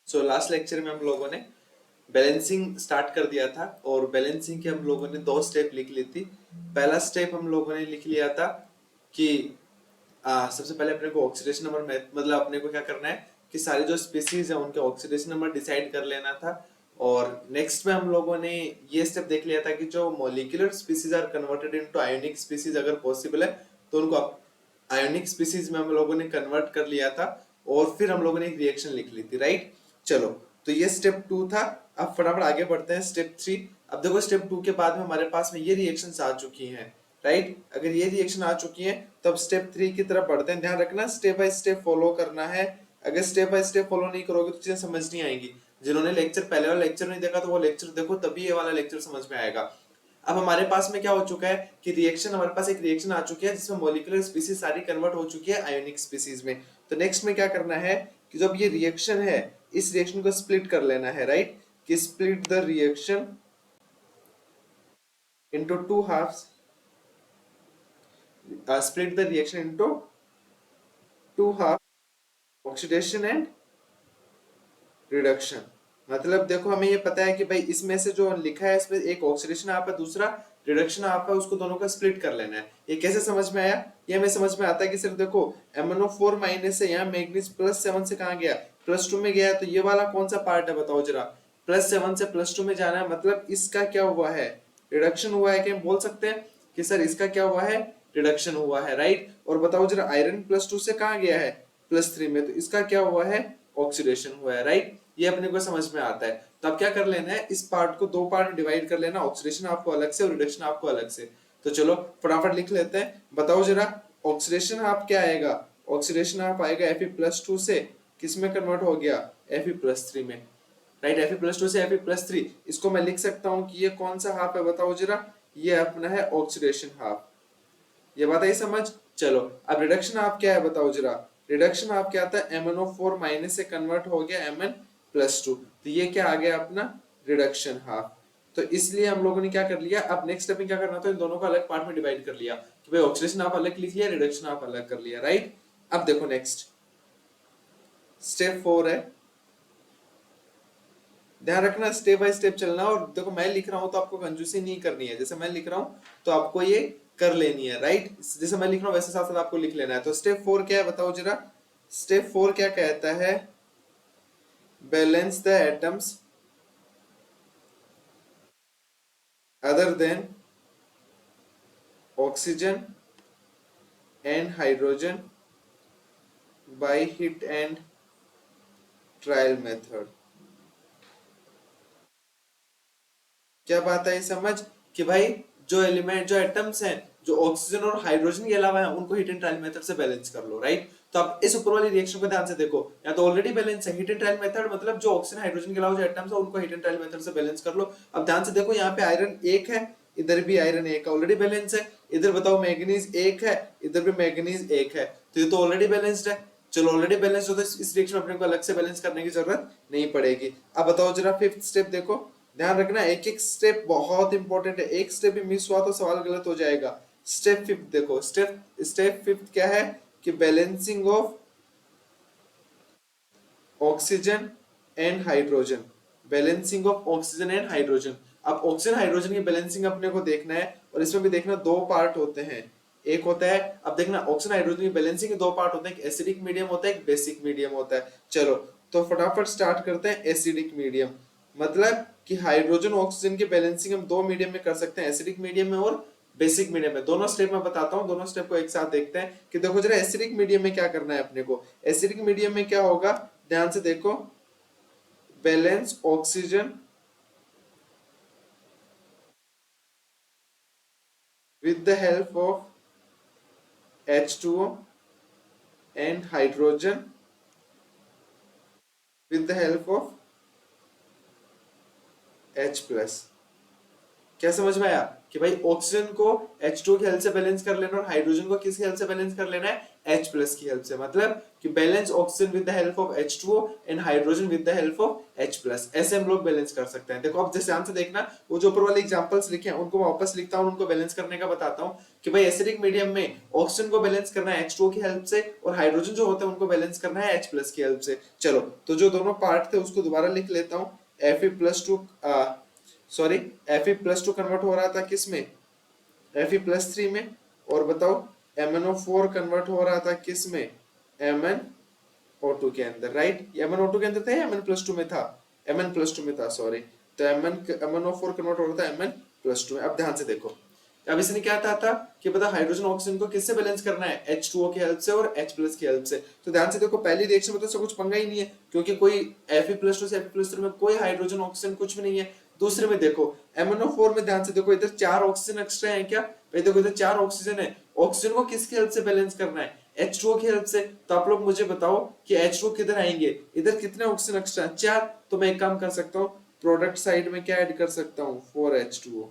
So last lecture में हम लोगों ने बैलेंसिंग स्टार्ट कर दिया था और बैलेंसिंग के हम लोगों ने दो स्टेप लिख ली थी। पहला स्टेप हम लोगों ने लिख लिया था कि सबसे पहले अपने को ऑक्सीडेशन नंबर मतलब अपने को क्या करना है कि सारी जो स्पीसीज है उनके ऑक्सीडेशन नंबर डिसाइड कर लेना था। और नेक्स्ट में हम लोगों ने ये स्टेप देख लिया था कि जो molecular species are converted into ionic species अगर पॉसिबल है तो उनको आयोनिक स्पीसीज में हम लोगों ने कन्वर्ट कर लिया था। और फिर हम लोगों ने एक रिएक्शन लिख ली थी, राइट। चलो, तो ये स्टेप 2 था। अब फटाफट आगे बढ़ते हैं स्टेप 3। अब देखो स्टेप 2 के बाद में हमारे पास में ये रिएक्शंस आ चुकी हैं, राइट। अगर ये रिएक्शन आ चुकी है तो अब स्टेप 3 की तरफ बढ़ते हैं। ध्यान रखना स्टेप बाय स्टेप फॉलो करना है। अगर स्टेप बाय स्टेप फॉलो नहीं करोगे तो चीजें समझ नहीं आएंगी। जिन्होंने लेक्चर पहले वाला लेक्चर नहीं देखा तो वो लेक्चर देखो, तभी ये वाला लेक्चर समझ में आएगा। अब हमारे पास में क्या हो चुका है कि रिएक्शन, हमारे पास एक रिएक्शन आ चुकी है जिसमें मॉलिक्यूलर स्पीसीज सारी कन्वर्ट हो चुकी है आयोनिक स्पीसीज में। तो नेक्स्ट में क्या करना है कि जब ये रिएक्शन है इस रिएक्शन को स्प्लिट कर लेना है, राइट। कि split the reaction into two halves, split the reaction into two half, oxidation and reduction। मतलब देखो हमें ये पता है कि भाई इसमें से जो लिखा है इसमें एक ऑक्सीडेशन आप है, दूसरा रिडक्शन आप है, उसको दोनों का स्प्लिट कर लेना है। ये कैसे समझ में आया? ये हमें समझ में आता है कि सिर्फ देखो MnO4 माइनस से यहाँ मैग्नीज +7 से कहाँ गया, +2 में गया। तो ये वाला कौन सा पार्ट है बताओ जरा? +7 से +2 में जाना है, मतलब इसका क्या हुआ है? रिडक्शन हुआ है। क्या हम बोल सकते हैं कि सर इसका क्या हुआ है? रिडक्शन हुआ है, राइट। और बताओ जरा आयरन +2 से कहाँ गया है? +3 में, तो इसका क्या हुआ है? ऑक्सीडेशन हुआ है, राइट। ये अपने को समझ में आता है। तो अब क्या कर लेना है, इस पार्ट को दो पार्ट में डिवाइड कर लेना, ऑक्सीडेशन आपको अलग से और रिडक्शन आपको अलग से। तो चलो फटाफट लिख लेते हैं। बताओ जरा ऑक्सीडेशन आप क्या आएगा? ऑक्सीडेशन आप आएगा Fe+2 से किस में कन्वर्ट हो गया? Fe+3 में, राइट। Fe+2 से Fe+3, इसको मैं लिख सकता हूं कि ये कौन सा हाफ है बताओ जरा? ये अपना है ऑक्सीडेशन हाफ। ये बात आई समझ? चलो अब रिडक्शन आप क्या है बताओ जरा? रिडक्शन आप क्या आता है? MnO4 माइनस से कन्वर्ट हो गया Mn+2, तो ये क्या आ गया अपना? Reduction half. तो इसलिए हम लोगों ने क्या कर लिया, अब नेक्स्ट स्टेप में क्या करना था, इन दोनों को अलग पार्ट में डिवाइड कर लिया कि भाई ऑक्सीडेशन आप अलग लिख लिया, रिडक्शन आप अलग कर लिया, राइट। अब देखो नेक्स्ट स्टेप 4 है। ध्यान रखना स्टेप बाय स्टेप चलना। और देखो मैं लिख रहा हूं तो आपको कंजूसी नहीं करनी है, जैसे मैं लिख रहा हूं तो आपको ये कर लेनी है, राइट। जैसे मैं लिख रहा हूं वैसे साथ साथ आपको लिख लेना है। तो स्टेप 4 क्या है बताओ जरा? स्टेप 4 क्या कहता है? Balance the atoms other than oxygen and hydrogen bye hit and trial method. क्या बात है समझ कि भाई जो एलिमेंट, जो एटम्स हैं, जो ऑक्सीजन और हाइड्रोजन के अलावा है उनको हिट एंड ट्रायल मेथड से बैलेंस कर लो, राइट। तो आप इस ऊपर वाली रिएक्शन को ध्यान से देखो, या तो ऑलरेडी बैलेंस है हिट एंड ट्रायल मेथड, मतलब जो ऑक्सीजन हाइड्रोजन के अलावा जो एटम्स है उनको हिट एंड ट्रायल मेथड से बैलेंस कर लो। अब ध्यान से देखो यहाँ पे आयरन 1 है, इधर भी आयरन 1 ऑलरेडी बैलेंस है। इधर बताओ मैग्नीज 1 है, इधर भी मैग्नीज 1 है, तो ये तो ऑलरेडी बैलेंस्ड है। चलो ऑलरेडी बैलेंस हो तो इस रिएक्शन अपने को अलग से बैलेंस करने की जरूरत नहीं पड़ेगी। अब बताओ जरा फिफ्थ स्टेप देखो। ध्यान रखना एक एक स्टेप बहुत इंपॉर्टेंट है, एक स्टेप भी मिस हुआ तो सवाल गलत हो जाएगा। स्टेप फिफ्थ देखो, स्टेप स्टेप फिफ्थ क्या है कि balancing of oxygen and hydrogen. Balancing of oxygen and hydrogen. अब ऑक्सीजन हाइड्रोजन की बैलेंसिंग अपने को देखना है, और इसमें भी देखना दो पार्ट होते हैं। एक होता है, अब देखना ऑक्सीजन हाइड्रोजन की बैलेंसिंग के दो पार्ट होते हैं, एक एसिडिक मीडियम होता है, एक बेसिक मीडियम होता है। चलो तो फटाफट स्टार्ट करते हैं एसिडिक मीडियम। मतलब कि हाइड्रोजन ऑक्सीजन की बैलेंसिंग हम दो मीडियम में कर सकते हैं, एसिडिक मीडियम में और बेसिक मीडियम में। दोनों स्टेप में बताता हूं, दोनों स्टेप को एक साथ देखते हैं कि देखो जरा एसिडिक मीडियम में क्या करना है अपने को। एसिडिक मीडियम में क्या होगा, ध्यान से देखो। Balance oxygen with the help of H2O and hydrogen with the help of H+। क्या समझ में आया? कि भाई ऑक्सीजन को H2 की हेल्प से बैलेंस कर लेना और हाइड्रोजन को किसकी हेल्प से बैलेंस कर लेना है, H प्लस की हेल्प से। मतलब कि balance oxygen with the help of H2O and hydrogen with the help of H plus, ऐसे हम लोग बैलेंस कर सकते हैं। देखो अब जैसे ध्यान से देखना, वो जो ऊपर वाले एग्जांपल्स लिखे हैं उनको वापस लिखता हूँ, उनको बैलेंस करने का बताता हूँ कि भाई एसिडिक मीडियम में ऑक्सीजन को बैलेंस करना है H2O की हेल्प से और हाइड्रोजन जो होता है उनको बैलेंस करना है H प्लस की हेल्प से। चलो तो जो दोनों पार्ट थे उसको दोबारा लिख लेता हूँ। Fe+2 सॉरी Fe+2 कन्वर्ट हो रहा था किस में, Fe+3 में, और बताओ MnO4 कन्वर्ट हो रहा था किस में, MnO2 के अंदर, राइट। MnO2 के अंदर था या Mn+2 में था, Mn+2 में था, सॉरी। तो MnO4 कन्वर्ट हो रहा था Mn+2 में। अब ध्यान से देखो, अब इसने क्या था कि पता हाइड्रोजन ऑक्सीजन को किससे बैलेंस करना है, H2O की हेल्प से और H प्लस की हेल्प से। तो ध्यान से देखो पहली रिएक्शन में तो सब कुछ पंगा ही नहीं है, क्योंकि कोई Fe+2 से Fe+3 में कोई हाइड्रोजन ऑक्सीजन कुछ भी नहीं है। दूसरे में देखो MnO4 में ध्यान से देखो, इधर 4 ऑक्सीजन एक्स्ट्रा है क्या, भाई देखो इधर 4 ऑक्सीजन है, ऑक्सीजन को किसकी हेल्प से बैलेंस करना है, H2O की हेल्प से। तो आप लोग मुझे बताओ कि H2O किधर आएंगे, इधर कितने ऑक्सीजन एक्स्ट्रा है, 4। तो मैं एक काम कर सकता हूँ, प्रोडक्ट साइड में क्या ऐड कर सकता हूँ, 4H2O।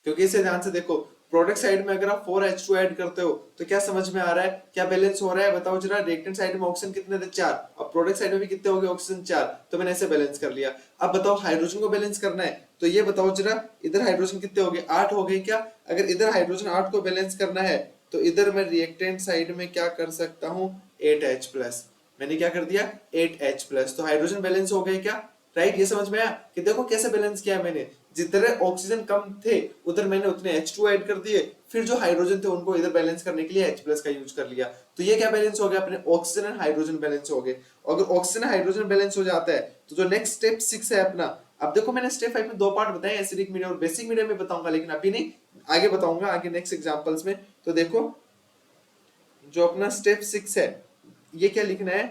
क्योंकि इसे ध्यान से देखो, प्रोडक्ट साइड में अगर आप 4H2 ऐड करते हो तो क्या समझ में आ रहा है, क्या बैलेंस हो रहा है, बताओ जरा। रिएक्टेंट साइड में ऑक्सीजन कितने थे, 4, और प्रोडक्ट साइड में भी कितने हो गए, ऑक्सीजन 4। तो मैंने ऐसे बैलेंस कर लिया। अब बताओ हाइड्रोजन को बैलेंस करना है, तो ये बताओ जरा, इधर हाइड्रोजन कितने हो गए, 8 हो गए क्या। अगर इधर हाइड्रोजन 8 को बैलेंस करना है तो इधर मैं रिएक्टेंट साइड में क्या कर सकता हूँ, 8H+। मैंने क्या कर दिया, 8H+। तो हाइड्रोजन बैलेंस हो गए क्या, राइट। ये समझ में आया कि देखो कैसे बैलेंस किया मैंने, जितने ऑक्सीजन कम थे उधर मैंने उतने H2 ऐड कर दिए, फिर जो हाइड्रोजन थे उनको इधर बैलेंस करने के लिए H प्लस का यूज कर लिया। तो ये क्या बैलेंस हो गया, अपने ऑक्सीजन एंड हाइड्रोजन बैलेंस हो गए। अगर ऑक्सीजन हाइड्रोजन बैलेंस हो जाता है तो जो नेक्स्ट स्टेप 6 है अपना, अब देखो मैंने स्टेप 5 में 2 पार्ट बताए, एसिडिक मीडियम और बेसिक मीडियम में बताऊंगा, लेकिन अभी नहीं, आगे बताऊंगा आगे नेक्स्ट एग्जांपल्स में। तो देखो जो अपना स्टेप 6 है, ये क्या लिखना है,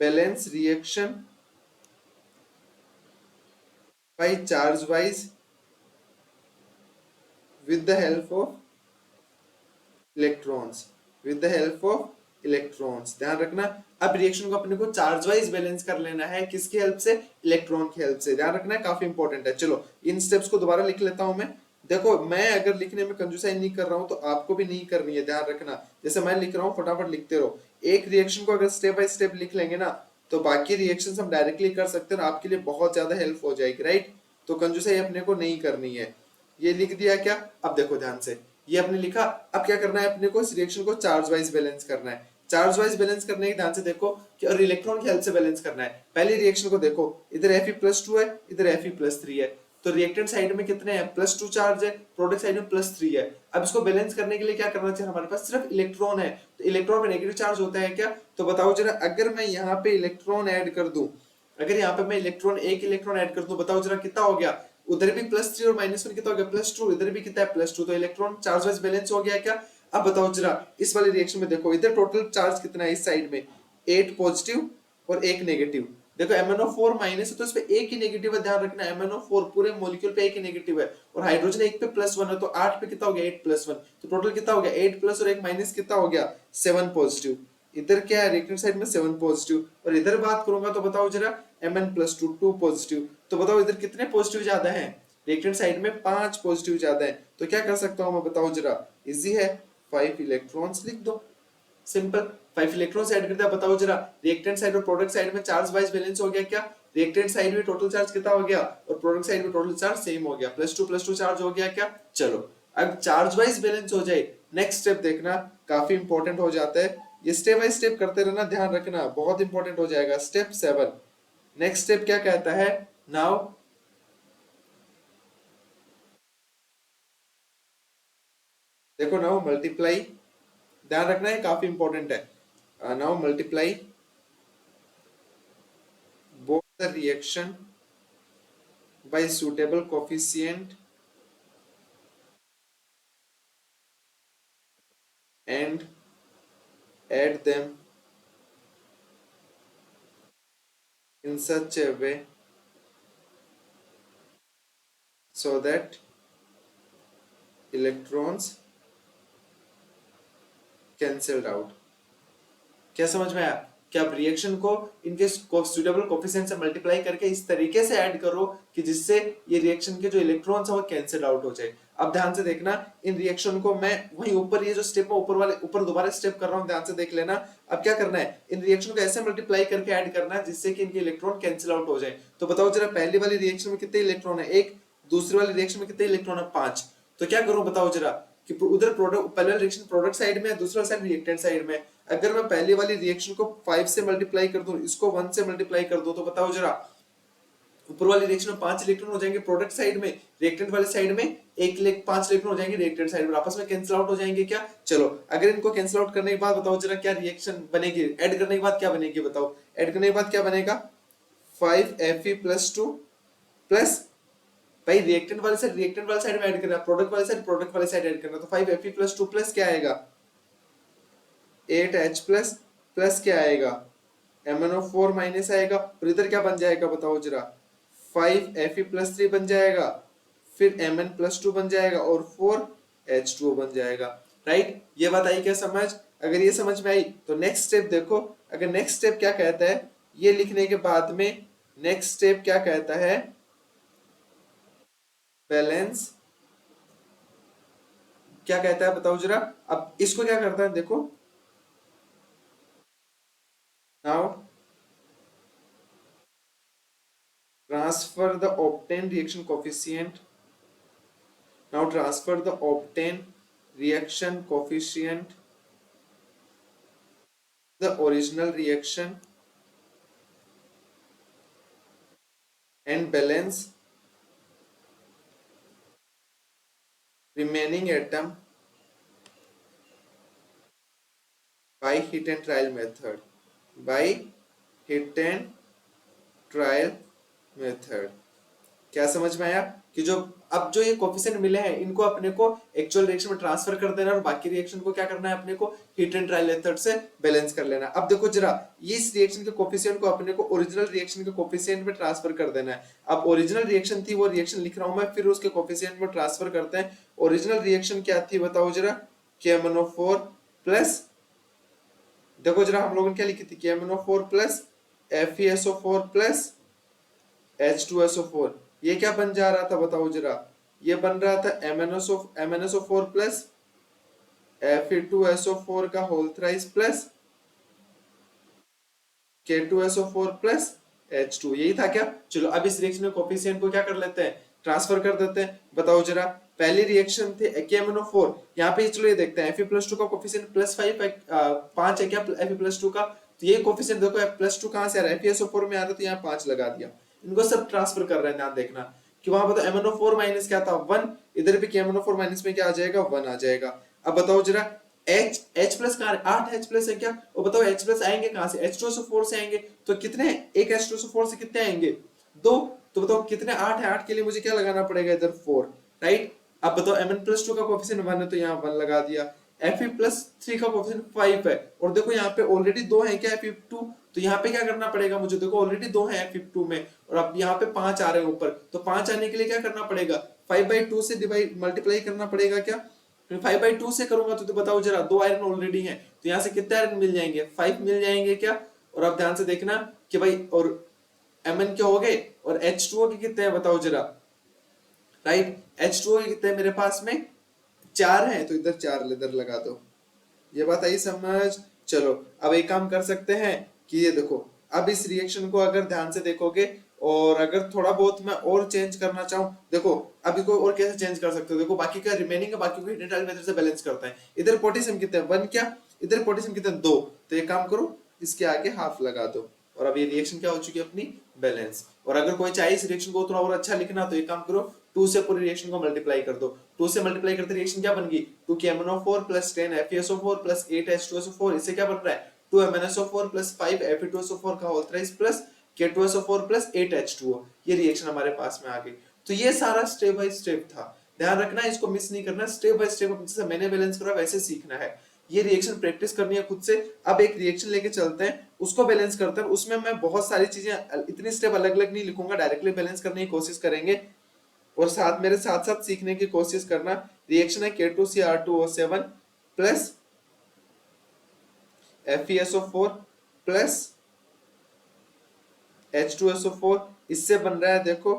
balance reaction by charge wise with the help of electrons, with the help of electrons। ध्यान रखना, अब रिएक्शन को अपने को चार्ज वाइज बैलेंस कर लेना है, किसकी हेल्प से, इलेक्ट्रॉन की हेल्प से। ध्यान रखना है, काफी इंपॉर्टेंट है। चलो इन स्टेप्स को दोबारा लिख लेता हूं मैं। देखो मैं अगर लिखने में कंजूसाई नहीं कर रहा हूं तो आपको भी नहीं करनी है, ध्यान रखना। जैसे मैं लिख रहा हूं फटाफट लिखते रहो। एक रिएक्शन को अगर स्टेप बाय स्टेप लिख लेंगे ना तो बाकी रिएक्शंस हम डायरेक्टली कर सकते हैं और आपके लिए बहुत ज्यादा हेल्प हो जाएगी, राइट। तो कंजूसाई अपने को नहीं करनी है। ये लिख दिया क्या, अब देखो ध्यान से, ये आपने लिखा। अब क्या करना है अपने को, इस रिएक्शन को चार्ज वाइज बैलेंस करना है। चार्ज वाइज बैलेंस करने के ध्यान से देखो कि और इलेक्ट्रॉन की हेल्प से बैलेंस करना है। पहली रिएक्शन को देखो, इधर Fe+2 है, इधर Fe+3 है, तो रिएक्टेंट साइड में कितने हैं, +2 चार्ज है, प्रोडक्ट साइड में +3 है। अब इसको बैलेंस करने के लिए क्या करना चाहिए, हमारे पास सिर्फ इलेक्ट्रॉन है, तो इलेक्ट्रॉन में नेगेटिव चार्ज होता है क्या। तो बताओ जरा, अगर मैं यहाँ पे इलेक्ट्रॉन ऐड कर दूं, अगर यहाँ पे मैं एक इलेक्ट्रॉन ऐड कर दूं, बताओ जरा कितना हो गया। उधर भी +3 और -1 कितना हो गया, +2, इधर भी कितना है, +2। तो इलेक्ट्रॉन चार्ज वाइज बैलेंस हो गया क्या। अब बताओ जरा इस वाली रिएक्शन में देखो, इधर टोटल चार्ज कितना है, इस साइड में 8 पॉजिटिव और 1 नेगेटिव। देखो MnO4 माइनस है तो इस पे एक ही नेगेटिव है, ध्यान रखना। MnO4 पूरे मॉलिक्यूल पे एक ही नेगेटिव है और हाइड्रोजन एक पे +1 है, तो 8 पे कितना हो गया, 8+1। तो टोटल कितना हो गया, 8 प्लस और 1 माइनस कितना हो गया, 7 पॉजिटिव। इधर क्या है, रिएक्टेंट साइड में 7 पॉजिटिव, और इधर बात करूंगा तो बताओ जरा Mn+2 2 पॉजिटिव। तो बताओ इधर कितने पॉजिटिव ज्यादा है, रिएक्टेंट साइड में 5 पॉजिटिव ज्यादा है। तो क्या कर सकता हूं मैं, बताओ जरा, इजी है, 5 इलेक्ट्रॉन्स लिख दो, सिंपल। 5 इलेक्ट्रॉन्स ऐड कर दिया। बताओ जरा रिएक्टेंट साइड और प्रोडक्ट साइड में चार्ज वाइज बैलेंस हो गया क्या, रिएक्टेंट साइड में टोटल चार्ज कितना हो गया और प्रोडक्ट साइड में टोटल चार्ज सेम हो गया, +2 चार्ज हो गया क्या। चलो अब चार्ज वाइज बैलेंस हो जाए, नेक्स्ट स्टेप देखना, काफी इंपॉर्टेंट हो जाता है। ये स्टेप बाय स्टेप करते रहना, ध्यान रखना, बहुत इंपॉर्टेंट हो जाएगा। स्टेप 7, नेक्स्ट स्टेप क्या कहता है, नाउ देखो, नाउ मल्टीप्लाई, ध्यान रखना है, काफी इंपॉर्टेंट है। Now multiply both the reaction by suitable coefficient and add them in such a way so that electrons cancelled out। क्या समझ में आया कि आप रिएक्शन को इनके सुटेबल कोफिशिएंट से मल्टीप्लाई करके इस तरीके से ऐड करो कि जिससे ये रिएक्शन के जो इलेक्ट्रॉन्स है वो कैंसिल आउट हो जाए। अब ध्यान से देखना, इन रिएक्शन को मैं वहीं ऊपर, ये जो स्टेप है ऊपर वाले ऊपर दोबारा स्टेप कर रहा हूँ, ध्यान से देख लेना। अब क्या करना है, इन रिएक्शन को ऐसे मल्टीप्लाई करके ऐड करना है जिससे कि इनके इलेक्ट्रॉन कैंसिल आउट हो जाए। तो बताओ जरा, पहली वाली रिएक्शन में कितने इलेक्ट्रॉन है, एक, दूसरी वाली रिएक्शन में कितने इलेक्ट्रॉन है, 5। तो क्या करूं बताओ जरा, कि उधर प्रोडक्ट, पहले वाली रिएक्शन प्रोडक्ट साइड में है, दूसरा साइड रिएक्टेंट साइड में। अगर मैं पहली वाली रिएक्शन को 5 से मल्टीप्लाई कर दूं, इसको 1 से मल्टीप्लाई कर दूं, तो बताओ जरा, ऊपर वाली रिएक्शन में 5 इलेक्ट्रॉन हो जाएंगे प्रोडक्ट साइड में, रिएक्टेंट वाले साइड में 5 इलेक्ट्रॉन हो जाएंगे रिएक्टेंट साइड में, आपस में कैंसिल आउट हो जाएंगे क्या। चलो अगर इनको कैंसिल आउट करने के बाद बताओ जरा क्या रिएक्शन बनेगी, ऐड करने के बाद क्या बनेगी बताओ, ऐड करने के बाद क्या बनेगा, 5Fe+2 प्लस, भाई रिएक्टेंट वाले साइड में ऐड करना, प्रोडक्ट वाले साइड ऐड करना, तो 5Fe+2 प्लस क्या आएगा, 8H प्लस, प्लस क्या आएगा, MnO4 माइनस आएगा, और इधर क्या बन जाएगा बताओ जरा, 5Fe+3 बन जाएगा, फिर Mn+2 बन जाएगा, और 4H2O बन जाएगा। राइट, ये बात आई क्या समझ। अगर ये समझ में आई तो नेक्स्ट स्टेप देखो, अगर नेक्स्ट स्टेप क्या कहता है, ये लिखने के बाद में नेक्स्ट स्टेप क्या कहता है, बैलेंस क्या कहता है बताओ जरा। अब इसको क्या करता है देखो, now transfer the obtained reaction coefficient, now transfer the obtained reaction coefficient, the original reaction and balance remaining atom by hit and trial method, by hit and trial method। क्या समझ में आया कि जो अब जो ये कोफिशिएंट मिले हैं इनको अपने को एक्चुअल रिएक्शन में ट्रांसफर कर देना, और बाकी रिएक्शन को क्या करना है अपने को हीट एंड ट्रायल मेथड से बैलेंस कर लेना। अब देखो जरा, ये इस रिएक्शन के कोफिशिएंट को अपने को ओरिजिनल रिएक्शन के कोफिशिएंट में ट्रांसफर कर देना है। अब ओरिजिनल रिएक्शन थी, वो रिएक्शन लिख रहा हूं मैं, फिर उसके कोफिशिएंट में ट्रांसफर करते हैं। ओरिजिनल रिएक्शन क्या थी बताओ जरा, KMnO4 प्लस, देखो जरा हम लोगों ने क्या लिखी थी, KMnO4 plus FeSO4 plus H2SO4, ये क्या बन जा रहा था बताओ जरा, ये बन रहा था MnSO4 प्लस Fe2SO4 का whole thrice plus K2SO4 plus H2, यही था क्या। चलो अब इस रिएक्शन में कोफिशिएंट को क्या कर लेते हैं, ट्रांसफर कर देते हैं। बताओ जरा, पहली रिएक्शन थे KMnO4, यहाँ पे चलो ये देखते हैं Fe+2 का कोफिशिएंट +5 है, 5 है क्या Fe+2 का, तो ये कोफिशिएंट देखो +2 कहां से आ रहा है, FeSO4 में आ रहा है, तो यहाँ 5 लगा दिया। इनको सब ट्रांसफर कर रहे हैं, ध्यान देखना कि वहां पर तो MnO4 माइनस क्या था 1, इधर भी KMnO4 माइनस में क्या आ जाएगा 1 आ जाएगा। अब बताओ जरा, H प्लस कहां है, 8 H प्लस है क्या, और बताओ H प्लस आएंगे कहां से, H2SO4 से आएंगे, तो कितने, एक H2SO4 से कितने आएंगे 2, तो बताओ कितने 8 है, 8 के लिए मुझे क्या लगाना पड़ेगा इधर 4। राइट, अब बताओ Mn+2 का कोफिशिएंट 1 है तो यहाँ 1 लगा दिया, Fe+3 का कोफिशिएंट 5 है, और देखो यहाँ पे ऑलरेडी 2 है क्या Fe2, तो यहाँ पे क्या करना पड़ेगा मुझे, देखो ऑलरेडी 2 है Fe2 में, और अब यहाँ पे 5 आ रहे हैं ऊपर, तो 5 आने के लिए क्या करना पड़ेगा, 5/2 से डिवाइड मल्टीप्लाई करना पड़ेगा क्या, 5/2 से करूंगा तो बताओ जरा, 2 आयरन ऑलरेडी है, तो यहाँ से कितने आयरन मिल जाएंगे, 5 मिल जाएंगे क्या। और अब ध्यान से देखना कि भाई, और Mn के हो गए, और H2O के कितने हैं बताओ जरा। राइट, H2O के कितने मेरे पास में 4 हैं, तो इधर 4 इधर लगा दो। ये बात आई समझ। चलो अब एक काम कर सकते हैं कि ये देखो, अब इस रिएक्शन को अगर ध्यान से देखोगे, और अगर थोड़ा बहुत मैं और चेंज करना चाहूं, देखो अब इसको और कैसे चेंज कर सकते हो, देखो बाकी का रिमेनिंग है, बाकी को हिट एंड ट्रायल मेथड से बैलेंस करता है। इधर पोटेशियम कितने 1 क्या, इधर पोटेशियम कितने 2, तो एक काम करो इसके आगे हाफ लगा दो, और अब ये रिएक्शन क्या हो चुकी है अपनी बैलेंस। और अगर कोई चाहे इस रिएक्शन को थोड़ा और अच्छा लिखना, तो एक काम करो 2 से पूरी रिएक्शन को मल्टीप्लाई कर दो, 2 से मल्टीप्लाई करते रिएक्शन क्या बन गई, 2KMnO4 plus 10 FeSO4 plus 8 H2SO4, इससे क्या बन रहा है 2MnSO4 प्लस 5 Fe2SO4 का whole thrice plus K2SO4 plus 8 H2O, ये रिएक्शन हमारे पास में आ गई। तो ये सारा स्टेप बाय स्टेप था, ध्यान रखना इसको मिस नहीं करना, स्टेप बाय स्टेप जैसे मैंने बैलेंस करा वैसे सीखना है। ये रिएक्शन प्रैक्टिस करनी है खुद से। अब एक रिएक्शन लेके चलते हैं, उसको बैलेंस करते हैं, उसमें मैं बहुत सारी चीजें, इतनी स्टेप अलग अलग नहीं लिखूंगा, डायरेक्टली बैलेंस करने की कोशिश करेंगे, और साथ मेरे साथ साथ सीखने की कोशिश करना। रिएक्शन है K2Cr2O7 plus FeSO4 plus H2SO4, इससे बन रहा है देखो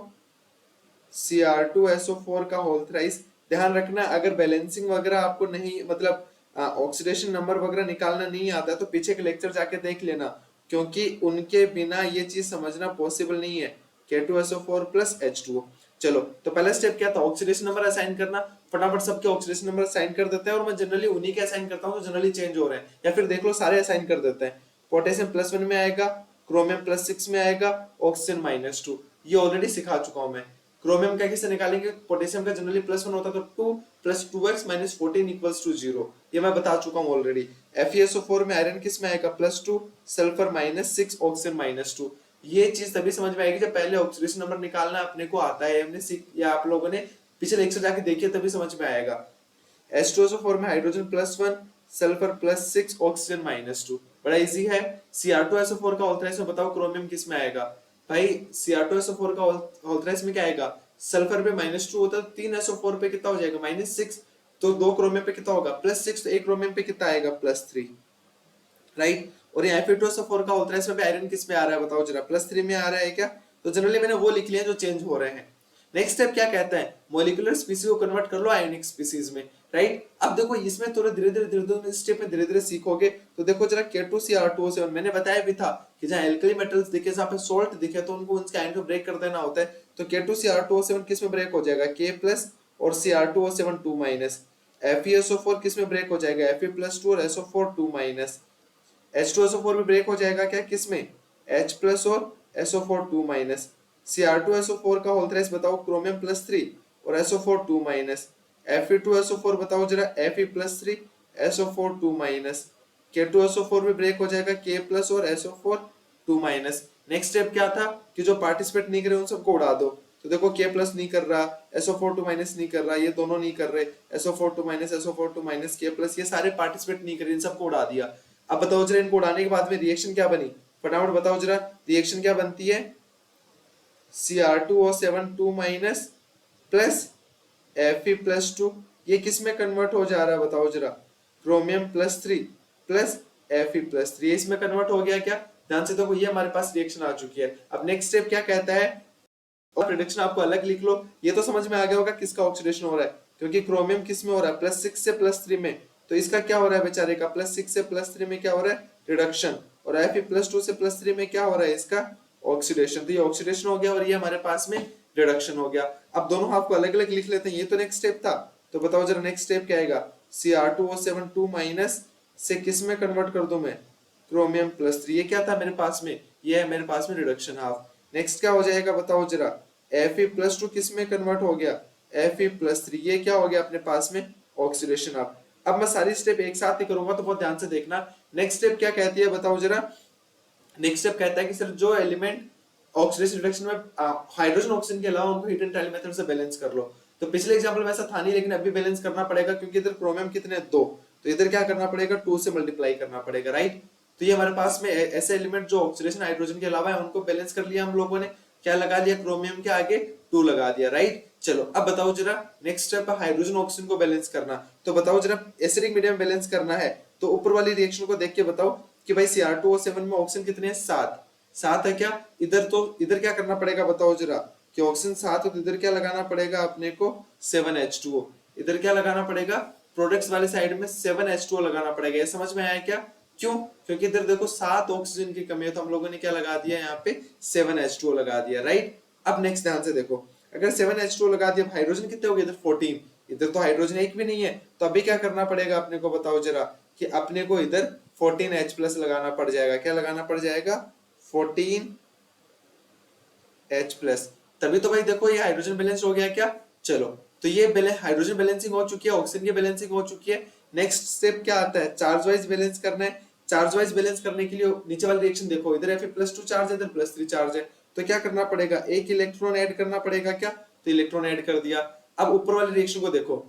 Cr2SO4 का होल थ्राइस। ध्यान रखना अगर बैलेंसिंग वगैरह आपको नहीं मतलब ऑक्सीडेशन नंबर वगैरह निकालना नहीं आता है तो पीछे के लेक्चर जाके देख लेना, क्योंकि उनके बिना ये चीज समझना पॉसिबल नहीं है। K2SO4 plus H2O। चलो तो पहला स्टेप क्या था, ऑक्सीडेशन नंबर असाइन करना। फटाफट सबके ऑक्सीडेशन नंबर असाइन कर देते हैं, और मैं जनरली उन्हीं के असाइन करता हूँ जो जनरली चेंज हो रहे हैं, या फिर देख लो सारे असाइन कर देते हैं। पोटेशियम +1 में आएगा, क्रोमियम +6 में आएगा, ऑक्सीजन -2। ये ऑलरेडी सिखा चुका हूं मैं। क्रोमियम का कैसे निकालेंगे, पोटेशियम का जनरली +1 होता है तो 2 + 2x - 14 = 0, ये मैं बता चुका हूं ऑलरेडी। FeSO4 में आयरन किस में आएगा, +2, सल्फर -6, ऑक्सीजन -2। ये चीज तभी समझ में आएगी जब पहले ऑक्सीडेशन नंबर निकालना अपने को आता है, हमने सीख या आप लोगों ने पिछले लेक्चर जाके देखिए तभी समझ में आएगा। H2SO4 में हाइड्रोजन +1, सल्फर +6, ऑक्सीजन -2। बड़ा इजी है। Cr2SO4 का ऑल्थराइस में बताओ क्रोमियम किस में आएगा भाई, Cr2SO4 का ऑल्थराइस में क्या आएगा, सल्फर पे -2 होता है तो 3SO4 पे कितना हो जाएगा, -6, तो 2 क्रोमियम पे कितना होगा, +6, तो 1 क्रोमियम पे कितना आएगा, +3, राइट। और यहाँ Fe2SO4 का ऑल्थराइस में आयरन किस में आ रहा है बताओ जरा, +3 में आ रहा है क्या, तो जनरली मैंने वो लिख लिया जो चेंज हो रहे हैं। नेक्स्ट स्टेप क्या कहता है, मॉलिक्यूलर स्पीसीज को कन्वर्ट कर लो आयोनिक स्पीसीज में, राइट। अब देखो इसमें थोड़ा धीरे-धीरे स्टेप में धीरे-धीरे सीखोगे। तो देखो जरा K2Cr2O7 मैंने बताया भी था कि जहां एल्कली मेटल्स दिखे, जहां पे सॉल्ट दिखे तो उनको उनके आयन को ब्रेक कर देना होता है। तो K2Cr2O7 किस में ब्रेक हो जाएगा, K+ और Cr2O7 2-। FeSO4 किस में ब्रेक हो जाएगा, Fe+2 और SO4 2-। H2SO4 भी ब्रेक हो जाएगा क्या, किसमें, H+ और SO4 2-। Cr2SO4 का होल थ्राइस बताओ, क्रोमियम +3 और SO4 2-। Fe2SO4 बताओ जरा, Fe+3 SO4 2-। K2SO4 भी ब्रेक हो जाएगा, K+ और SO4 2-। नेक्स्ट स्टेप क्या था कि जो पार्टिसिपेट नहीं करे उन सबको उड़ा दो। तो देखो K+ नहीं कर रहा, SO4 2- नहीं कर रहा, ये दोनों नहीं कर रहे, SO4 2-, SO4 2-, K+, ये सारे पार्टिसिपेट नहीं करे, इन सबको उड़ा दिया। अब बताओ जरा इनको उड़ाने के बाद में रिएक्शन क्या बनी, फटाफट बताओ जरा, रिएक्शन क्या बनती है, Cr2O7 2- प्लस Fe+2, ये किस में कन्वर्ट हो जा रहा है बताओ जरा, क्रोमियम +3 प्लस Fe+3, इसमें कन्वर्ट हो गया क्या, ध्यान से देखो ये हमारे पास रिएक्शन आ चुकी है। अब नेक्स्ट स्टेप क्या कहता है, और प्रिडिक्शन आपको अलग लिख लो। ये तो समझ में आ गया होगा किसका ऑक्सीडेशन हो रहा है, क्योंकि क्रोमियम किस में हो रहा है, +6 से +3 में, तो इसका क्या हो रहा है बेचारे का, +6 से +3 में क्या हो रहा है, रिडक्शन, और Fe+2 से +3 में क्या हो रहा है, इसका ऑक्सीडेशन। तो ये ऑक्सीडेशन हो गया और ये हमारे पास में रिडक्शन हो गया। अब दोनों हाफ को अलग अलग लिख लेते हैं, ये तो नेक्स्ट स्टेप था। तो बताओ जरा नेक्स्ट स्टेप क्या आएगा, Cr2O7 2- से किस में कन्वर्ट कर दूं मैं, क्रोमियम +3, ये क्या था मेरे पास में, ये है मेरे पास में रिडक्शन हाफ। नेक्स्ट क्या हो जाएगा बताओ जरा, Fe+2 किस में कन्वर्ट हो गया, Fe+3, ये क्या हो गया अपने पास में, ऑक्सीडेशन हाफ। अब मैं सारी स्टेप एक साथ ही करूंगा तो बहुत ध्यान से देखना। नेक्स्ट स्टेप क्या कहती है बताओ जरा, नेक्स्ट स्टेप कहता है कि सर जो एलिमेंट ऑक्सीडेशन रिडक्शन में हाइड्रोजन ऑक्सीजन के अलावा उनको हीट एंड ट्रायल मेथड से बैलेंस कर लो। तो पिछले एग्जांपल में ऐसा था नहीं, लेकिन अभी बैलेंस करना पड़ेगा क्योंकि इधर क्रोमियम कितने 2, तो इधर क्या करना पड़ेगा, 2 से मल्टीप्लाई करना पड़ेगा, राइट। तो ये हमारे पास में ऐसे एलिमेंट जो ऑक्सीडेशन हाइड्रोजन के अलावा है उनको बैलेंस कर लिया हम लोगों ने, क्या लगा लिया, क्रोमियम के आगे 2 लगा दिया, राइट। चलो अब बताओ जरा नेक्स्ट स्टेप है हाइड्रोजन ऑक्सीजन को बैलेंस करना। तो बताओ जरा एसिडिक मीडियम बैलेंस करना है तो ऊपर वाली रिएक्शन को देख के बताओ कि भाई Cr2O7 में ऑक्सीजन कितने हैं, 7 है क्या, इधर तो इधर क्या करना पड़ेगा बताओ जरा, कि ऑक्सीजन 7 हो तो इधर क्या लगाना पड़ेगा अपने को, 7H2O, इधर क्या लगाना पड़ेगा, प्रोडक्ट्स वाले साइड में 7H2O लगाना पड़ेगा। ये समझ में आया क्या, क्यों, क्योंकि इधर देखो 7 ऑक्सीजन की कमी है तो हम लोगों ने क्या लगा दिया यहाँ पे 7H2O लगा दिया, राइट। अब नेक्स्ट ध्यान से देखो, अगर 7H2O लगा दिया, हाइड्रोजन कितने हो गए इधर 14, इधर तो हाइड्रोजन एक भी नहीं है, तो अभी क्या करना पड़ेगा अपने को बताओ जरा, कि अपने को इधर 14H+ लगाना पड़ जाएगा, क्या लगाना पड़ जाएगा, 14H+। तभी तो भाई देखो ये हाइड्रोजन बैलेंस हो गया क्या। चलो तो ये हाइड्रोजन बैलेंसिंग हो चुकी है, ऑक्सीजन की बैलेंसिंग हो चुकी है। नेक्स्ट स्टेप क्या आता है, चार्ज वाइज बैलेंस करना है। चार्ज वाइज बैलेंस करने के लिए नीचे वाली रिएक्शन देखो, इधर Fe+2 चार्ज है, इधर +3 चार्ज है, तो क्या करना पड़ेगा, एक इलेक्ट्रॉन ऐड करना पड़ेगा क्या, तो इलेक्ट्रॉन ऐड कर दिया। अब ऊपर वाली रिएक्शन को देखो,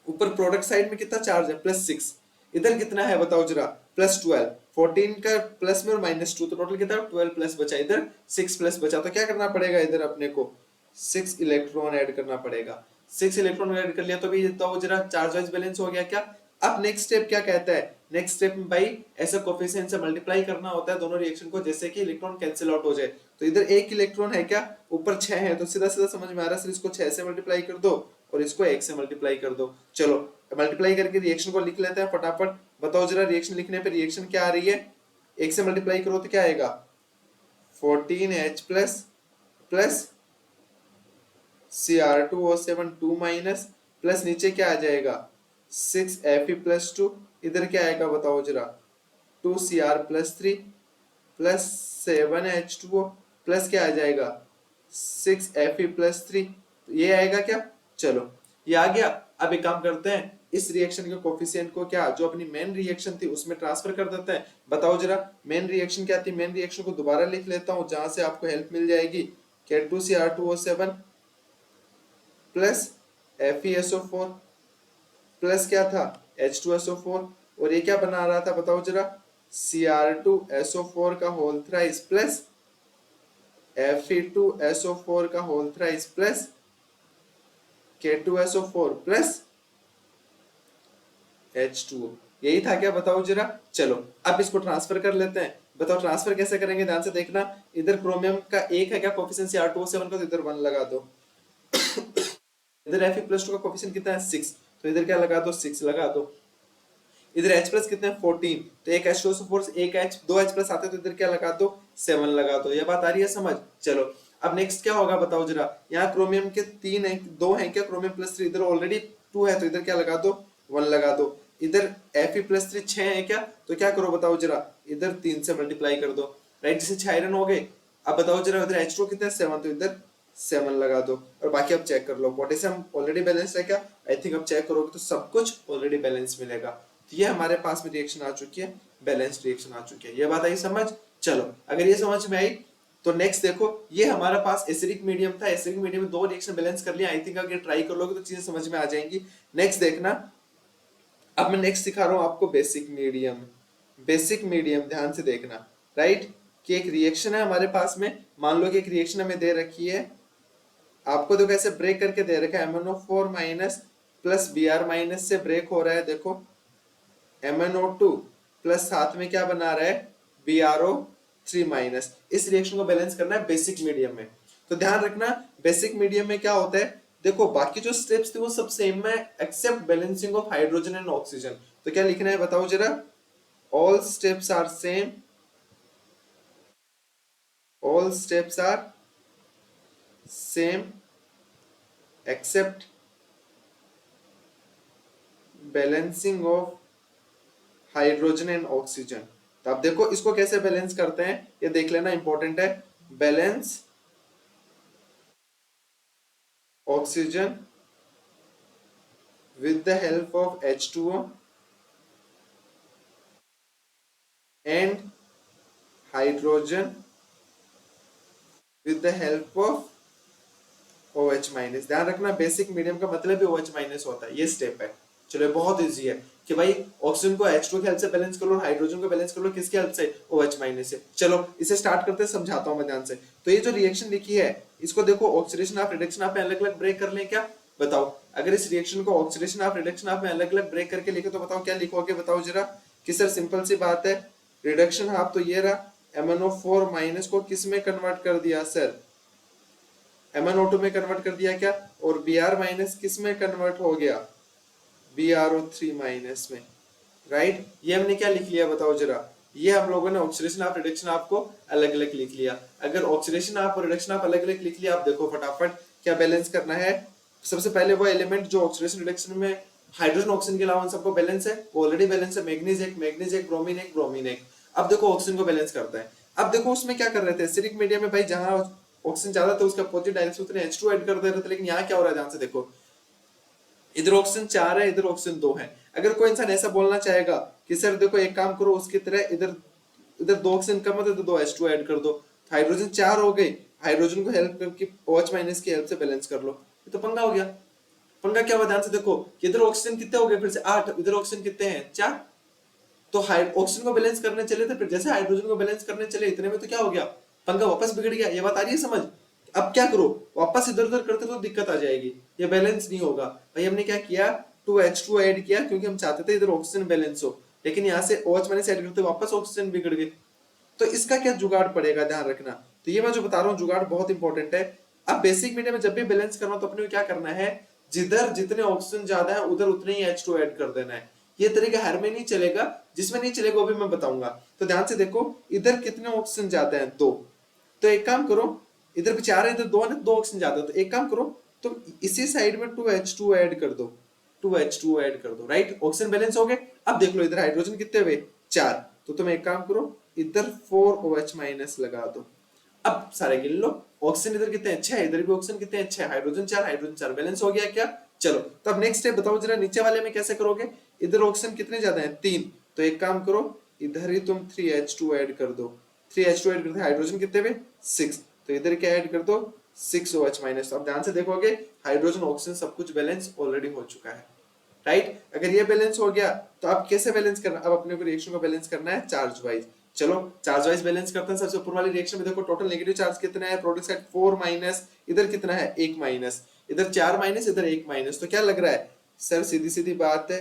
ऊपर प्रोडक्ट साइड में कितना चार्ज है, +6, इधर कितना है बताओ जरा, +12, 14 का प्लस में और -2, तो टोटल कितना 12+ बचा, इधर 6+ बचा, तो क्या करना पड़ेगा, इधर अपने को 6 इलेक्ट्रॉन ऐड करना पड़ेगा। 6 इलेक्ट्रॉन ऐड कर लिया तो भी तो जरा चार्ज वाइज बैलेंस हो गया क्या। अब नेक्स्ट स्टेप क्या कहता है, नेक्स्ट स्टेप में भाई ऐसा कोफिशिएंट से मल्टीप्लाई करना होता है दोनों रिएक्शन को, जैसे कि इलेक्ट्रॉन कैंसिल आउट हो जाए। तो इधर एक इलेक्ट्रॉन है क्या, ऊपर 6 है, तो सीधा सीधा समझ में आ रहा है सर इसको 6 से मल्टीप्लाई कर दो और इसको 1 से मल्टीप्लाई कर दो। चलो मल्टीप्लाई करके रिएक्शन को लिख लेते हैं फटाफट। बताओ जरा रिएक्शन लिखने पे रिएक्शन क्या आ रही है, 1 से मल्टीप्लाई करो तो क्या आएगा 14H plus plus Cr2O7 2 minus plus नीचे क्या आ जाएगा 6Fe प्लस 2, इधर क्या आएगा बताओ जरा 2Cr plus 3 plus 7H2O plus क्या आ जाएगा 6Fe प्लस 3, ये आएगा क्या। चलो ये आ गया। अब एक काम करते हैं, इस रिएक्शन के कोफिशिएंट को क्या जो अपनी मेन रिएक्शन थी उसमें ट्रांसफर कर देते हैं। बताओ जरा मेन रिएक्शन क्या थी, मेन रिएक्शन को दोबारा लिख लेता हूं जहां से आपको हेल्प मिल जाएगी। K2Cr2O7 प्लस FeSO4 प्लस क्या था H2SO4 और ये क्या बना रहा था बताओ जरा Cr2SO4 का होल थ्राइस प्लस Fe2SO4 का whole thrice plus K2SO4 plus H2O, यही था क्या बताओ जरा। चलो अब इसको ट्रांसफर कर लेते हैं। बताओ ट्रांसफर कैसे करेंगे, ध्यान से देखना। इधर क्रोमियम का 1 है क्या कोफिशिएंट Cr2O7 का, तो इधर 1 लगा दो। इधर Fe+2 का कोफिशिएंट कितना है 6, तो इधर क्या लगा दो 6 लगा दो। इधर H प्लस कितने 14, तो एक H2SO4 एक H 2 H प्लस आते तो इधर क्या लगा दो 7 लगा दो। ये बात आ रही है समझ। चलो अब नेक्स्ट क्या होगा बताओ जरा, यहाँ क्रोमियम के 3 है 2 है क्या, क्रोमियम प्लस 3 इधर ऑलरेडी 2 है तो इधर क्या लगा दो 1 लगा दो। इधर Fe+3 6 है क्या, तो क्या करो बताओ जरा इधर 3 से मल्टीप्लाई कर दो, राइट, जिससे 6 आयरन हो गए। अब बताओ जरा इधर H2 कितना है 7, तो इधर 7 लगा दो और बाकी अब चेक कर लो। पोटेशियम ऑलरेडी बैलेंस्ड है क्या, आई थिंक अब चेक करोगे तो सब कुछ ऑलरेडी बैलेंस मिलेगा। तो ये हमारे पास में रिएक्शन आ चुकी है, बैलेंस्ड रिएक्शन आ चुकी है। ये बात आई समझ। चलो अगर ये समझ में आई तो नेक्स्ट देखो, ये हमारा पास एसिडिक मीडियम था, एसिडिक मीडियम में 2 रिएक्शन बैलेंस कर लिया। आई थिंक अगर ट्राई कर लोगे तो चीजें समझ में आ जाएंगी। नेक्स्ट देखना, अब मैं नेक्स्ट सिखा रहा हूं आपको बेसिक मीडियम। बेसिक मीडियम ध्यान से देखना, राइट, कि एक रिएक्शन है हमारे पास में, मान लो कि एक रिएक्शन हमें दे रखी है, आपको देखो ऐसे ब्रेक करके दे रखा है MnO4 minus plus Br minus से ब्रेक हो रहा है। देखो MnO2 प्लस साथ में क्या बना रहा है BrO3 माइनस। इस रिएक्शन को बैलेंस करना है बेसिक मीडियम में। तो ध्यान रखना बेसिक मीडियम में क्या होता है, देखो बाकी जो स्टेप्स थे वो सब सेम है except balancing of hydrogen and oxygen. तो क्या लिखना है बताओ जरा, all steps are same, all steps are same except balancing of hydrogen and oxygen. तो आप देखो इसको कैसे बैलेंस करते हैं ये देख लेना, इंपॉर्टेंट है। Balance oxygen with the help of H2O and hydrogen with the help of OH minus. ध्यान रखना बेसिक मीडियम का मतलब भी OH माइनस होता है, ये स्टेप है। चलो बहुत इजी है कि भाई ऑक्सीजन को H2 की हेल्प से बैलेंस कर लो, हाइड्रोजन को बैलेंस कर लो किसकी हेल्प से OH माइनस से। चलो इसे स्टार्ट करते हैं, समझाता हूं मैं ध्यान से। तो ये जो रिएक्शन लिखी है इसको देखो ऑक्सीडेशन ऑफ रिडक्शन ऑफ में अलग अलग ब्रेक कर लें क्या, बताओ। अगर इस रिएक्शन को ऑक्सीडेशन ऑफ रिडक्शन ऑफ में अलग अलग ब्रेक करके लिखे तो बताओ क्या लिखोगे, बताओ जरा। कि सर सिंपल सी बात है, रिडक्शन हाफ तो ये रहा, MnO4 माइनस को किस में कन्वर्ट कर दिया सर, MnO2 में कन्वर्ट कर दिया क्या, और Br माइनस किस में कन्वर्ट हो गया BrO3 माइनस में, राइट। ये हमने क्या लिख लिया बताओ जरा, ये हम लोगों ने ऑक्सीडेशन ऑफ रिडक्शन आपको अलग अलग लिख लिया। अगर ऑक्सीडेशन ऑफ और रिडक्शन ऑफ अलग अलग लिख लिया, आप देखो फटाफट क्या बैलेंस करना है। सबसे पहले वो एलिमेंट जो ऑक्सीडेशन रिडक्शन में हाइड्रोजन ऑक्सीजन के अलावा सबको बैलेंस है, वो ऑलरेडी बैलेंस है, मैग्नीज एक, ब्रोमीन एक। अब देखो ऑक्सीजन को बैलेंस करता है। अब देखो उसमें क्या कर रहे थे, एसिडिक मीडियम में भाई जहां ऑक्सीजन ज्यादा था उसका अपोजिट डायरेक्शन उतने H2 ऐड कर दे रहे थे, लेकिन यहाँ क्या हो रहा है ध्यान से देखो, इधर ऑक्सीजन 4 है, इधर ऑक्सीजन 2 है। अगर कोई इंसान ऐसा बोलना चाहेगा कि सर देखो एक काम करो उसकी तरह इधर इधर 2 ऑक्सीजन कम है तो 2 H2 ऐड कर दो, हाइड्रोजन 4 हो गई, हाइड्रोजन को हेल्प करके OH माइनस की हेल्प से बैलेंस कर लो, ये तो पंगा हो गया। पंगा क्या हुआ ध्यान से देखो, इधर ऑक्सीजन कितने हो गए फिर से 8, इधर ऑक्सीजन कितने हैं 4, तो ऑक्सीजन को बैलेंस करने चले थे, फिर जैसे हाइड्रोजन को बैलेंस करने चले इतने में तो क्या हो गया, पंगा वापस बिगड़ गया। ये बात आ रही है समझ। अब क्या करो, वापस इधर उधर करते तो दिक्कत आ जाएगी, ये बैलेंस नहीं होगा। भाई हमने क्या किया 2H2 ऐड किया क्योंकि हम चाहते थे इधर ऑक्सीजन बैलेंस हो, लेकिन यहाँ से OH माइनस ऐड करते वापस ऑक्सीजन बिगड़ गए। तो इसका क्या जुगाड़ पड़ेगा ध्यान रखना। तो ये मैं जो बता रहा हूँ जुगाड़ बहुत इंपॉर्टेंट है। अब बेसिक मीडियम में जब भी बैलेंस करना हो तो अपने को क्या करना है, जिधर जितने ऑक्सीजन ज्यादा है उधर उतने ही H2 ऐड कर देना है। ये तरीका हर में नहीं चलेगा, जिसमें नहीं चलेगा वो भी मैं बताऊंगा। तो ध्यान से देखो, इधर कितने ऑक्सीजन ज्यादा है, 2। तो एक काम करो, इधर भी 4 है, इधर 2 है, 2 ऑक्सीजन ज्यादा है, तो एक काम करो तुम इसी साइड में 2H2 ऐड कर दो, 2H2 ऐड कर दो, राइट। ऑक्सीजन बैलेंस हो गए। अब देख लो इधर हाइड्रोजन कितने हुए, 4। तो तुम एक काम करो, इधर 4OH माइनस लगा दो। अब सारे गिन लो, ऑक्सीजन इधर कितने अच्छे है, इधर भी ऑक्सीजन कितने अच्छे है, हाइड्रोजन 4, हाइड्रोजन 4, बैलेंस हो गया क्या। चलो तो अब नेक्स्ट स्टेप बताओ जरा, नीचे वाले में कैसे करोगे। इधर ऑक्सीजन कितने ज्यादा है, 3। तो एक काम करो, इधर ही तुम 3H2 ऐड कर दो। 3H2 ऐड करते, हाइड्रोजन कितने हुए, 6। तो इधर क्या ऐड कर दो, 6OH माइनस। अब ध्यान से देखोगे हाइड्रोजन ऑक्सीजन सब कुछ बैलेंस ऑलरेडी हो चुका है, राइट। अगर ये बैलेंस हो गया तो आप कैसे बैलेंस करना, अब अपने को रिएक्शन को बैलेंस करना है चार्ज वाइज। चलो चार्ज वाइज बैलेंस करते हैं। सबसे ऊपर वाली रिएक्शन में देखो टोटल नेगेटिव चार्ज कितना है, प्रोडक्ट साइड 4 माइनस, इधर कितना है 1 माइनस, इधर 4 माइनस, इधर 1 माइनस। तो क्या लग रहा है सर, सीधी सीधी बात है,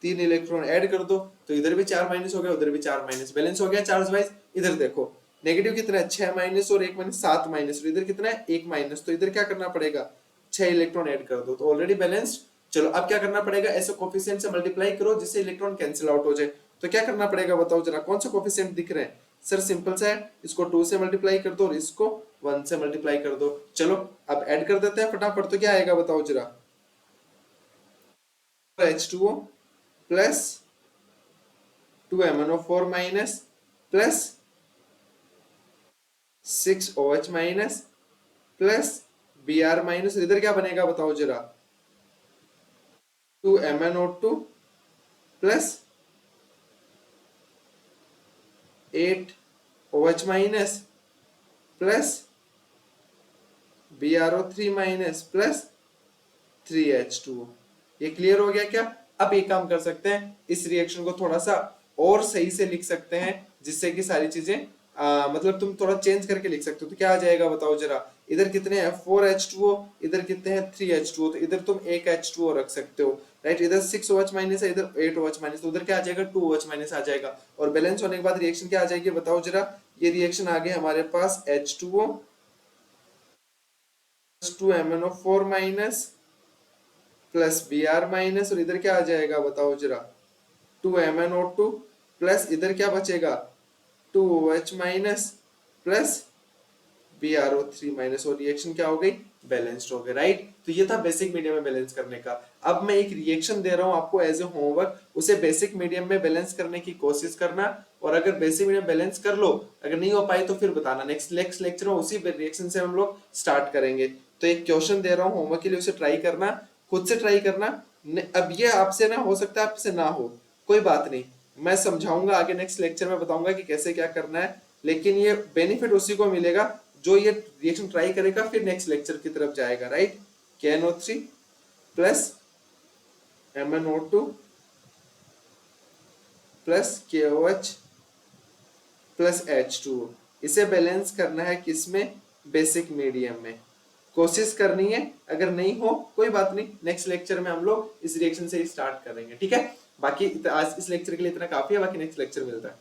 3 इलेक्ट्रॉन ऐड कर दो, तो इधर भी 4 माइनस हो गया, उधर भी 4 माइनस, बैलेंस हो गया चार्ज वाइज। इधर देखो नेगेटिव कितना है, 6 माइनस और 1 माइनस, 7 माइनस, और इधर कितना है 1 माइनस। तो इधर क्या करना पड़ेगा, 6 इलेक्ट्रॉन ऐड कर दो, तो ऑलरेडी बैलेंस्ड। चलो अब क्या करना पड़ेगा, ऐसे कोफिशिएंट से मल्टीप्लाई करो जिससे इलेक्ट्रॉन कैंसिल आउट हो जाए। तो क्या करना पड़ेगा बताओ जरा, कौन सा कोफिशिएंट दिख रहे हैं सर, सिंपल सा है, इसको 2 से मल्टीप्लाई कर दो और इसको 1 से मल्टीप्लाई कर दो। चलो अब ऐड कर देते हैं फटाफट, तो क्या आएगा बताओ जरा, H2O plus 2MnO4 minus plus 6OH minus plus Br minus, इधर क्या बनेगा बताओ जरा, 2MnO2 plus 8OH minus plus BrO3 minus plus 3H2O। ये क्लियर हो गया क्या। अब एक काम कर सकते हैं, इस रिएक्शन को थोड़ा सा और सही से लिख सकते हैं, जिससे कि सारी चीजें मतलब तुम थोड़ा चेंज करके लिख सकते हो। तो क्या आ जाएगा बताओ जरा, इधर कितने हैं 4H2O, इधर कितने हैं 3H2O, तो इधर तुम एक H2O रख सकते हो, राइट। इधर 6OH माइनस है, इधर 8OH माइनस, तो उधर क्या आ जाएगा 2OH माइनस आ जाएगा। और बैलेंस होने के बाद रिएक्शन क्या आ जाएगी बताओ जरा, ये रिएक्शन आ गई हमारे पास H2O 2MnO4 minus plus Br minus, और इधर क्या आ जाएगा बताओ जरा, 2MnO2 प्लस इधर क्या बचेगा 2OH minus plus BrO3 minus, और रिएक्शन क्या हो गई, बैलेंस्ड हो गई, राइट। तो ये था बेसिक मीडियम में बैलेंस करने का। अब मैं एक रिएक्शन दे रहा हूं आपको एज ए होमवर्क, उसे बेसिक मीडियम में बैलेंस करने की कोशिश करना, और अगर बेसिक मीडियम बैलेंस कर लो, अगर नहीं हो पाई तो फिर बताना, नेक्स्ट लेक्चर में उसी रिएक्शन से हम लोग स्टार्ट करेंगे। तो एक क्वेश्चन दे रहा हूँ होमवर्क के लिए, उसे ट्राई करना, खुद से ट्राई करना। अब ये आपसे ना हो सकता है, आपसे ना हो, कोई बात नहीं, मैं समझाऊंगा आगे, नेक्स्ट लेक्चर में बताऊंगा कि कैसे क्या करना है। लेकिन ये बेनिफिट उसी को मिलेगा जो ये रिएक्शन ट्राई करेगा, फिर नेक्स्ट लेक्चर की तरफ जाएगा, right. KNO3 plus MnO2 plus KOH plus H2O, इसे बैलेंस करना है किसमें, बेसिक मीडियम में। कोशिश करनी है, अगर नहीं हो कोई बात नहीं, नेक्स्ट लेक्चर में हम लोग इस रिएक्शन से ही स्टार्ट करेंगे, ठीक है। बाकी आज इस लेक्चर के लिए इतना काफी है, बाकी नेक्स्ट लेक्चर मिलता है।